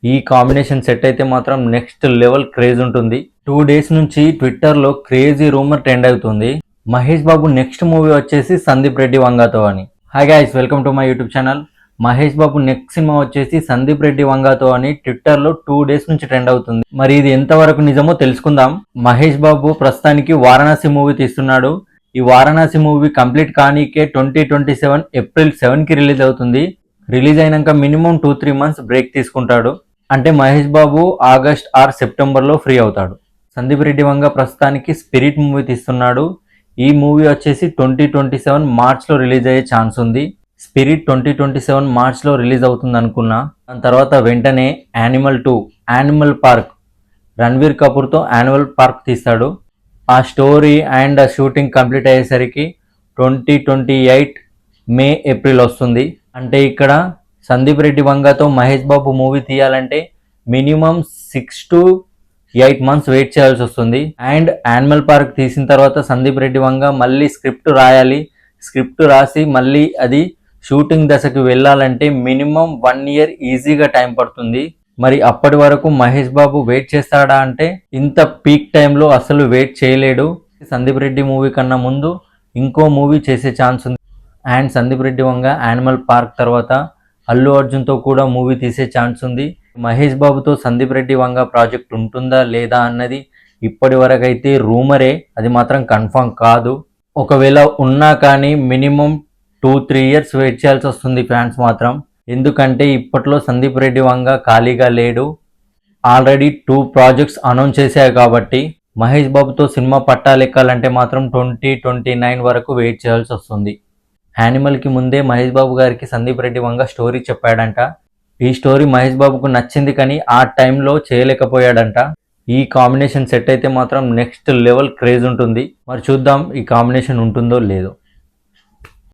ఈ combination set అయితే మాత్రం నెక్స్ట్ లెవెల్ క్రేజ్ ఉంటుంది. 2 డేస్ నుంచి ట్విట్టర్లో క్రేజీ రూమర్ ట్రెండ్ అవుతుంది. మహేష్ బాబు నెక్స్ట్ మూవీ వచ్చేసి సందీప్ రెడ్డి వంగాతో అని. Hi guys, welcome to my YouTube channel. Mahesh Babu next cinema వచ్చేసి సందీప్ రెడ్డి వంగాతో అని ట్విట్టర్లో 2 డేస్ నుంచి ట్రెండ్ అవుతుంది. మరి ఇది ఎంతవరకు నిజమో తెలుసుకుందాం. మహేష్ బాబు ప్రస్తుతానికి వారణాసి మూవీ తీస్తున్నాడు. ఈ వారణాసి మూవీ కంప్లీట్ కానీకే 2027 ఏప్రిల్ 7కి రిలీజ్ అవుతుంది. రిలీజ్ అయినాక మినిమం 2-3 మంత్స్ బ్రేక్ తీసుకుంటాడు. అంటే మహేష్ బాబు ఆగస్ట్ ఆర్ సెప్టెంబర్లో ఫ్రీ అవుతాడు. సందీప్ రెడ్డి వంగ ప్రస్తుతానికి స్పిరిట్ మూవీ తీస్తున్నాడు. ఈ మూవీ వచ్చేసి 2027 మార్చ్లో రిలీజ్ అయ్యే ఛాన్స్ ఉంది. స్పిరిట్ 2027 మార్చ్లో రిలీజ్ అవుతుంది అనుకున్నా. దాని తర్వాత వెంటనే యానిమల్ 2 యానిమల్ పార్క్ రణ్వీర్ కపూర్తో యానిమల్ పార్క్ తీస్తాడు. ఆ స్టోరీ అండ్ ఆ షూటింగ్ కంప్లీట్ అయ్యేసరికి 2028 మే ఏప్రిల్ వస్తుంది. అంటే ఇక్కడ సందీప్ రెడ్డి వంగతో మహేష్ బాబు మూవీ తీయాలంటే మినిమం 6 to 8 మంత్స్ వెయిట్ చేయాల్సి వస్తుంది. అండ్ యానిమల్ పార్క్ తీసిన తర్వాత సందీప్ రెడ్డి వంగ మళ్ళీ స్క్రిప్ట్ రాయాలి. స్క్రిప్ట్ రాసి మళ్ళీ అది షూటింగ్ దశకు వెళ్ళాలంటే మినిమం 1 ఇయర్ ఈజీగా టైం పడుతుంది. మరి అప్పటి వరకు మహేష్ బాబు వెయిట్ చేస్తాడా అంటే ఇంత పీక్ టైంలో అసలు వెయిట్ చేయలేడు. సందీప్ రెడ్డి మూవీ కన్నా ముందు ఇంకో మూవీ చేసే ఛాన్స్ ఉంది. And Sandeep Reddy Vanga animal park తర్వాత అల్లు అర్జున్తో కూడా మూవీ తీసే ఛాన్స్ ఉంది. మహేష్ బాబుతో సందీప్ రెడ్డి వంగ ప్రాజెక్ట్ ఉంటుందా లేదా అన్నది ఇప్పటి వరకు అయితే రూమరే, అది మాత్రం కన్ఫర్మ్ కాదు. ఒకవేళ ఉన్నా కానీ మినిమం 2-3 ఇయర్స్ వెయిట్ చేయాల్సి వస్తుంది ఫ్యాన్స్ మాత్రం. ఎందుకంటే ఇప్పట్లో సందీప్ రెడ్డి వంగ ఖాళీగా లేడు. ఆల్రెడీ 2 ప్రాజెక్ట్స్ అనౌన్స్ చేశారు కాబట్టి మహేష్ బాబుతో సినిమా పట్టాలెక్కాలంటే మాత్రం 2029 వరకు వెయిట్ చేయాల్సి వస్తుంది. యానిమల్కి ముందే మహేష్ బాబు గారికి సందీప్ రెడ్డి వంగ స్టోరీ చెప్పాడంట. ఈ స్టోరీ మహేష్ బాబుకు నచ్చింది కానీ ఆ టైంలో చేయలేకపోయాడంట. ఈ కాంబినేషన్ సెట్ అయితే మాత్రం నెక్స్ట్ లెవెల్ క్రేజ్ ఉంటుంది. మరి చూద్దాం ఈ కాంబినేషన్ ఉంటుందో లేదో.